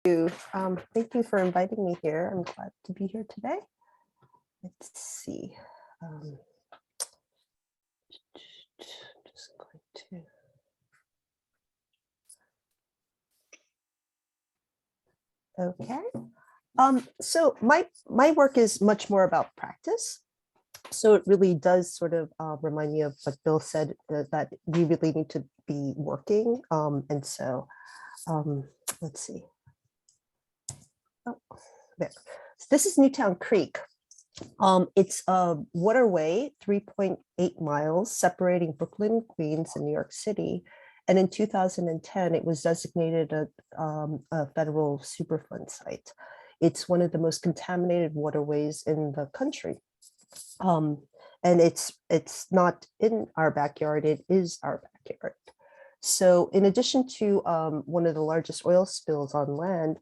Thank you for inviting me here. I'm glad to be here today. Let's see. Just going to. Okay. So my work is much more about practice. So it really does sort of remind me of what Bill said, that we really need to be working. And so let's see. Oh, there. So this is Newtown Creek. It's a waterway, 3.8 miles, separating Brooklyn, Queens, and New York City. And in 2010, it was designated a federal Superfund site. It's one of the most contaminated waterways in the country. And it's not in our backyard, it is our backyard. So in addition to one of the largest oil spills on land,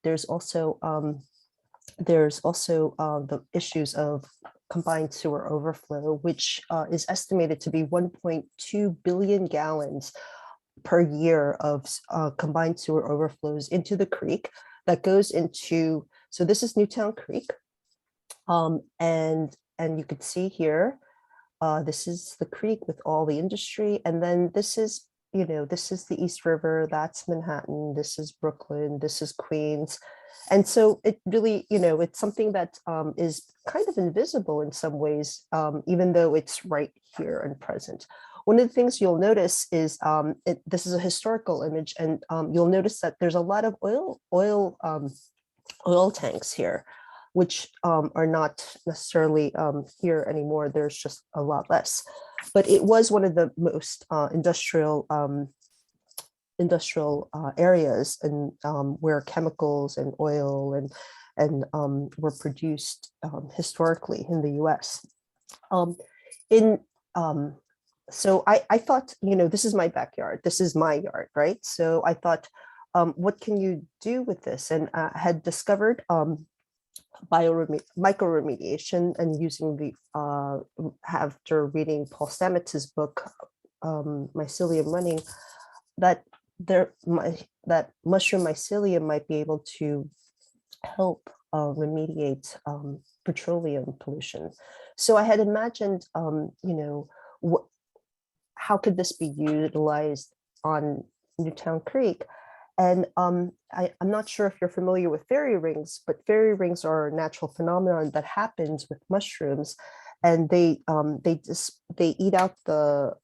there's also the issues of combined sewer overflow, which is estimated to be 1.2 billion gallons per year of combined sewer overflows into the creek that goes into, so this is Newtown Creek. And you can see here, this is the creek with all the industry. And then this is, this is the East River, that's Manhattan, this is Brooklyn, this is Queens. And so it really, it's something that is kind of invisible in some ways, even though it's right here and present. One of the things you'll notice is, this is a historical image, and you'll notice that there's a lot of oil tanks here, which are not necessarily here anymore. There's just a lot less. But it was one of the most industrial areas, and where chemicals and oil and were produced historically in the U.S. So I thought, this is my backyard. This is my yard, right? So I thought, what can you do with this? And I had discovered microremediation, and using the after reading Paul Stamets's book, Mycelium Running, that mushroom mycelium might be able to help remediate petroleum pollution. So I had imagined, how could this be utilized on Newtown Creek? And I'm not sure if you're familiar with fairy rings, but fairy rings are a natural phenomenon that happens with mushrooms, and they eat out the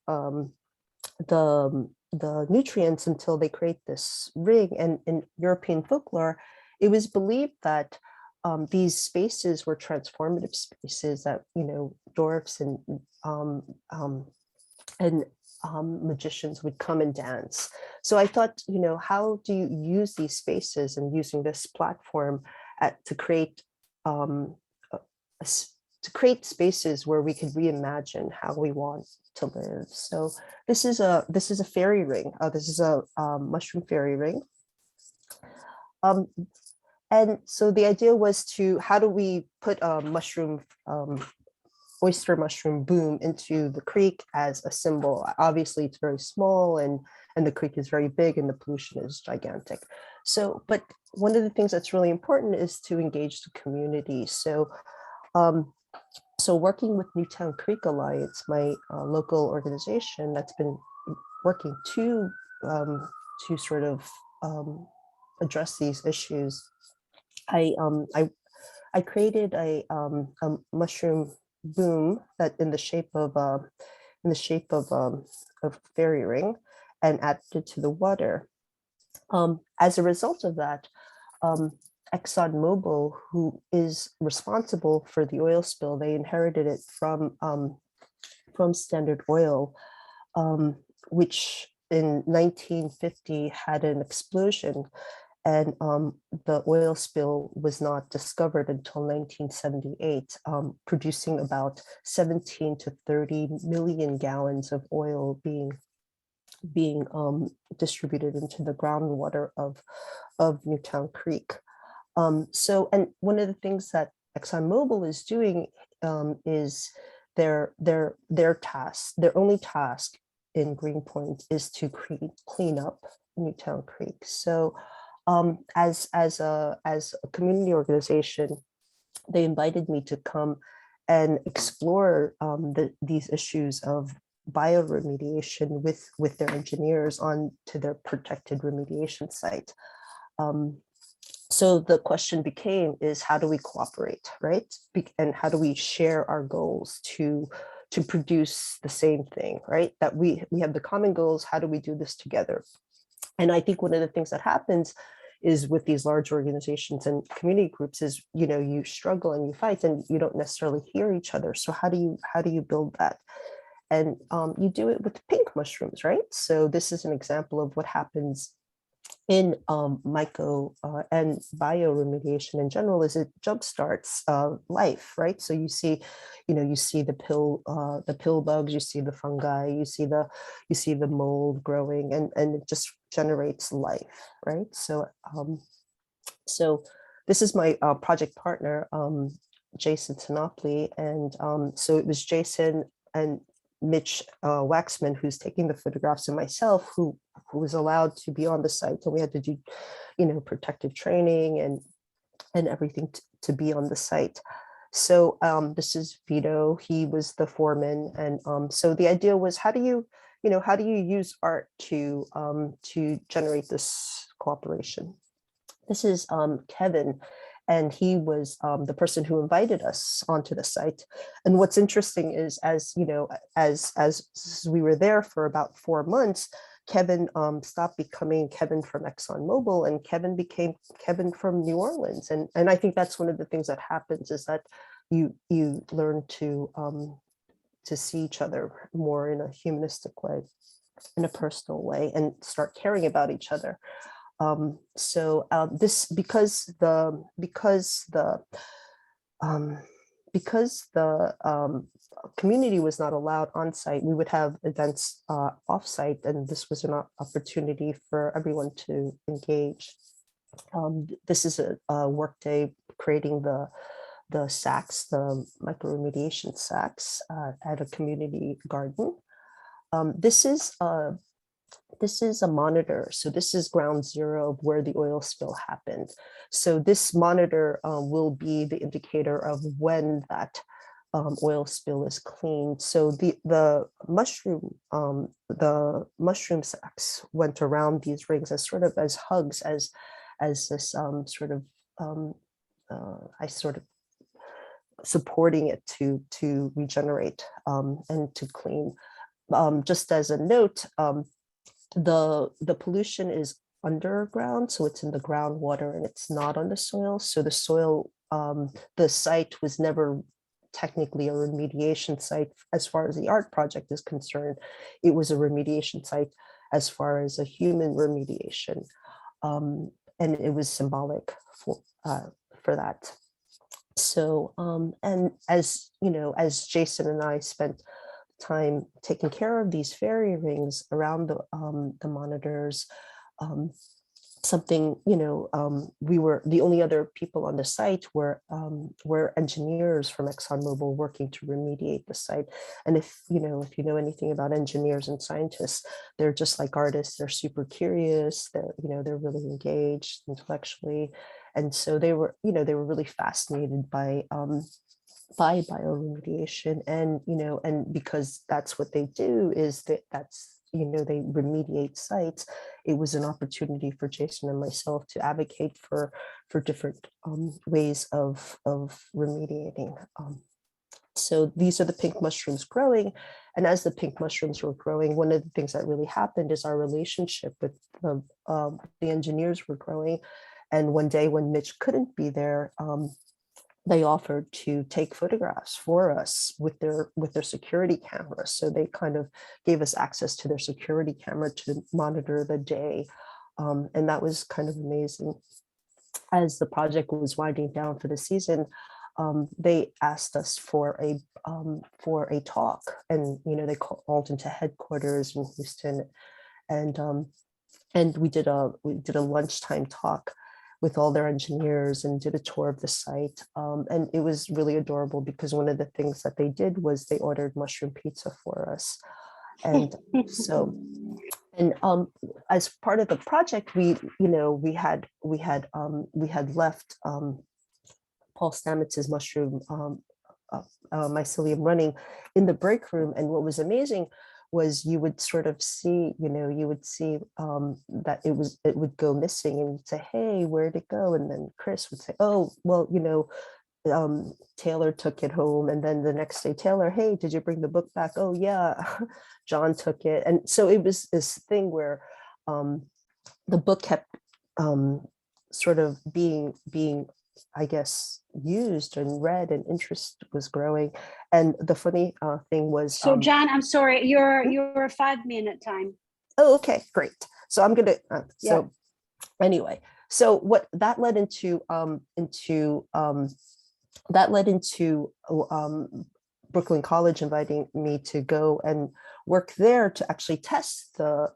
nutrients until they create this ring. And in European folklore, it was believed that these spaces were transformative spaces, that dwarfs and magicians would come and dance. So I thought, how do you use these spaces, and using this platform to create spaces where we could reimagine how we want to live. So this is a fairy ring. This is a mushroom fairy ring. And so the idea was how do we put a mushroom, oyster mushroom boom into the creek as a symbol? Obviously it's very small, and the creek is very big, and the pollution is gigantic. So, but one of the things that's really important is to engage the community. So working with Newtown Creek Alliance, my local organization that's been working to sort of address these issues, I created a mushroom boom that in the shape of fairy ring, and added it to the water. As a result of that, ExxonMobil, who is responsible for the oil spill, they inherited it from Standard Oil, which in 1950 had an explosion, and the oil spill was not discovered until 1978, producing about 17 to 30 million gallons of oil being distributed into the groundwater of Newtown Creek. So, and one of the things that ExxonMobil is doing is their only task in Greenpoint is to clean up Newtown Creek. So As a community organization, they invited me to come and explore these issues of bioremediation with their engineers on to their protected remediation site. So the question became is how do we cooperate, right? And how do we share our goals to produce the same thing, right? That we have the common goals, how do we do this together? And I think one of the things that happens is with these large organizations and community groups is, you know, you struggle and you fight and you don't necessarily hear each other. So how do you build that? And you do it with pink mushrooms, right? So this is an example of what happens in myco and bioremediation in general is it jumpstarts life, right? So you see, you know, you see the pill bugs, you see the fungi, you see the mold growing, and it just generates life, right? So so this is my project partner, Jason Sinopoli, and so it was Jason and Mitch Waxman, who's taking the photographs, and myself, who was allowed to be on the site, and we had to do, you know, protective training and everything to be on the site. So this is Vito. He was the foreman, and so the idea was how do you use art to generate this cooperation? This is Kevin. And he was the person who invited us onto the site. And what's interesting is, as you know, as we were there for about 4 months, Kevin stopped becoming Kevin from ExxonMobil, and Kevin became Kevin from New Orleans. And I think that's one of the things that happens is that you learn to see each other more in a humanistic way, in a personal way, and start caring about each other. This because the community was not allowed on site, we would have events off site, and this was an opportunity for everyone to engage. This is a work day creating the sacks, the microremediation sacks at a community garden. This is a monitor. So this is ground zero of where the oil spill happened. So this monitor will be the indicator of when that oil spill is cleaned. So the mushroom sacks went around these rings as sort of as hugs, as this I sort of supporting it to regenerate and to clean. Just as a note, the pollution is underground, so it's in the groundwater and it's not on the soil. So the soil, the site was never technically a remediation site as far as the art project is concerned. It was a remediation site as far as a human remediation, and it was symbolic for that. So and as you know, as Jason and I spent time taking care of these fairy rings around the monitors, something, you know, we were the only other people on the site were engineers from ExxonMobil working to remediate the site. And if you know anything about engineers and scientists, they're just like artists. They're super curious. They're really engaged intellectually, and so they were really fascinated by bioremediation, and because that's what they do, is that's they remediate sites. It was an opportunity for Jason and myself to advocate for different ways of remediating. So these are the pink mushrooms growing, and as the pink mushrooms were growing, one of the things that really happened is our relationship with the engineers were growing. And one day when Mitch couldn't be there, they offered to take photographs for us with their security cameras. So they kind of gave us access to their security camera to monitor the day. And that was kind of amazing. As the project was winding down for the season, they asked us for a talk, and they called into headquarters in Houston, and we did a lunchtime talk with all their engineers and did a tour of the site. And it was really adorable because one of the things that they did was they ordered mushroom pizza for us. And so And as part of the project, we had left Paul Stamets's mushroom mycelium running in the break room. And what was amazing was you would sort of see, that it would go missing, and you'd say, hey, where'd it go? And then Chris would say, oh, well, Taylor took it home. And then the next day, Taylor, hey, did you bring the book back? Oh yeah, John took it. And so it was this thing where the book kept sort of being, I guess, used and read, and interest was growing. And the funny thing was, so John, I'm sorry, you're 5 minute time. Oh, okay, great. So I'm gonna anyway, so what that led into Brooklyn College inviting me to go and work there to actually test the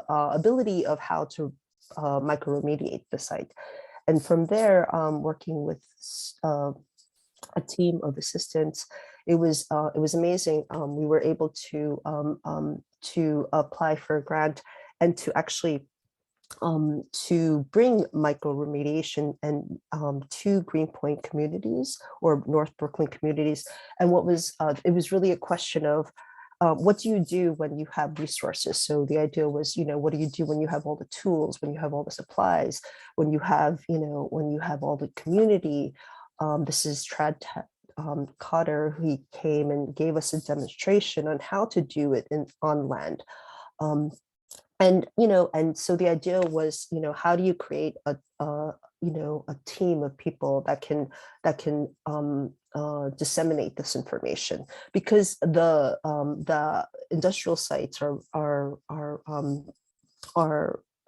ability of how to microremediate the site. And from there, working with a team of assistants, it was amazing. We were able to apply for a grant and to actually to bring microremediation and to Greenpoint communities or North Brooklyn communities. And it was really a question of what do you do when you have resources? So the idea was, what do you do when you have all the tools, when you have all the supplies, when you have all the community? This is Trad Cotter, who came and gave us a demonstration on how to do it on land. And so the idea was, how do you create a team of people that can disseminate this information? Because the industrial sites are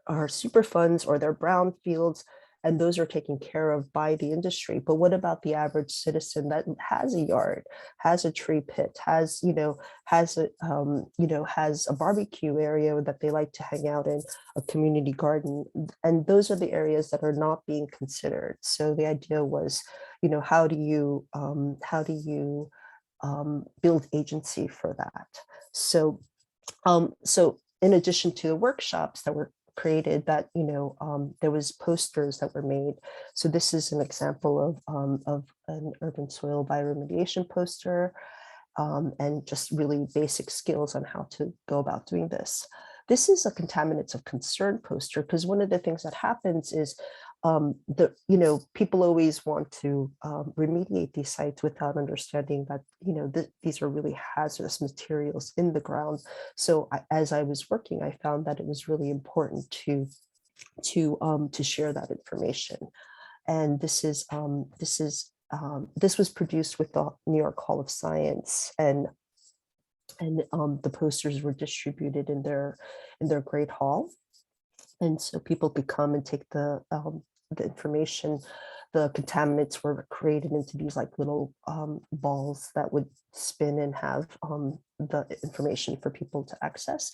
Superfunds, or they're brown fields, and those are taken care of by the industry. But what about the average citizen that has a yard, has a tree pit, has a barbecue area that they like to hang out in, a community garden? And those are the areas that are not being considered. So the idea was, how do you build agency for that? So in addition to the workshops that were created, that there was posters that were made. So this is an example of an urban soil bioremediation poster, and just really basic skills on how to go about doing this. This is a contaminants of concern poster, because one of the things that happens is people always want to remediate these sites without understanding that these are really hazardous materials in the ground. So as I was working, I found that it was really important to share that information. And this was produced with the New York Hall of Science, and the posters were distributed in their great hall. And so people could come and take the information. The contaminants were created into these like little balls that would spin and have the information for people to access.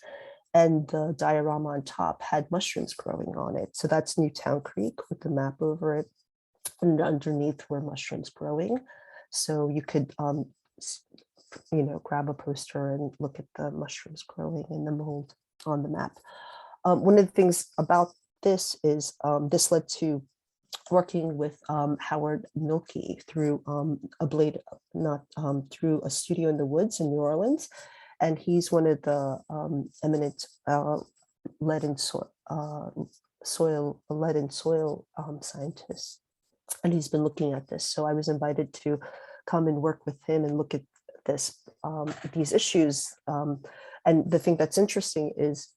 And the diorama on top had mushrooms growing on it. So that's Newtown Creek with the map over it. And underneath were mushrooms growing. So you could grab a poster and look at the mushrooms growing in the mold on the map. One of the things about this is this led to working with Howard Milkey through through a studio in the woods in New Orleans. And he's one of the eminent lead and soil scientists. And he's been looking at this. So I was invited to come and work with him and look at these issues. And the thing that's interesting is,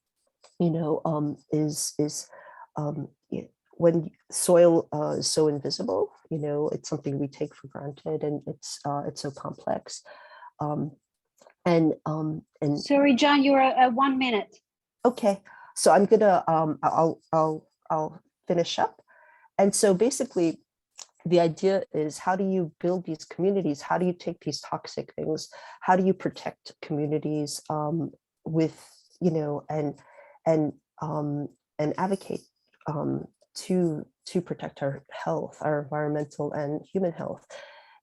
when soil is so invisible, it's something we take for granted, and it's so complex. And sorry, John, you're at 1 minute. Okay, so I'm gonna I'll finish up. And so basically, the idea is, how do you build these communities? How do you take these toxic things? How do you protect communities with and advocate to protect our health, our environmental and human health?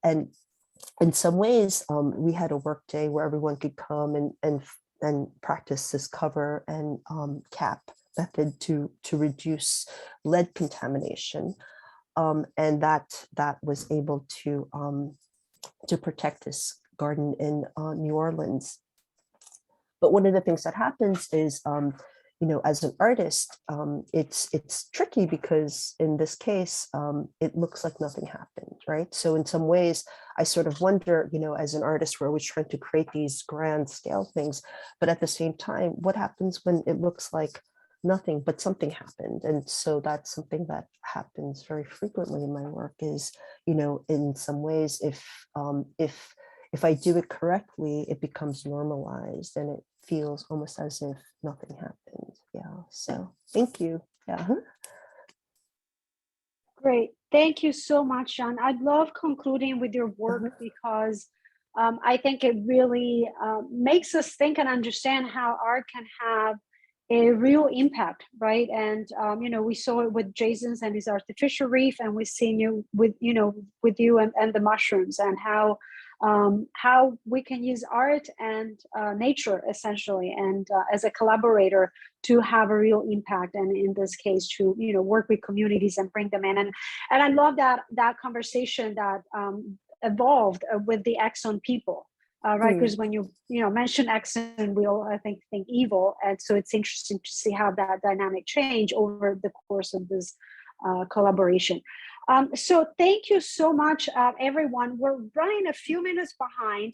And in some ways, we had a work day where everyone could come and and practice this cover and cap method to reduce lead contamination. And that was able to protect this garden in New Orleans. But one of the things that happens is, as an artist, it's tricky because in this case, it looks like nothing happened, right? So in some ways, I sort of wonder, as an artist, we're always trying to create these grand scale things, but at the same time, what happens when it looks like nothing, but something happened? And so that's something that happens very frequently in my work is, in some ways, if I do it correctly, it becomes normalized and it feels almost as if nothing happened. Yeah. So thank you. Yeah. Great. Thank you so much, John. I'd love concluding with your work because I think it really makes us think and understand how art can have a real impact, right? And we saw it with Jason's and his artificial reef, and we've seen you with you and the mushrooms, and how we can use art and nature essentially, and as a collaborator to have a real impact, and in this case to work with communities and bring them in. And I love that conversation that evolved with the Exxon people. Right, because when you mention Exxon, we all I think evil, and so it's interesting to see how that dynamic changed over the course of this collaboration. So thank you so much, everyone. We're running a few minutes behind.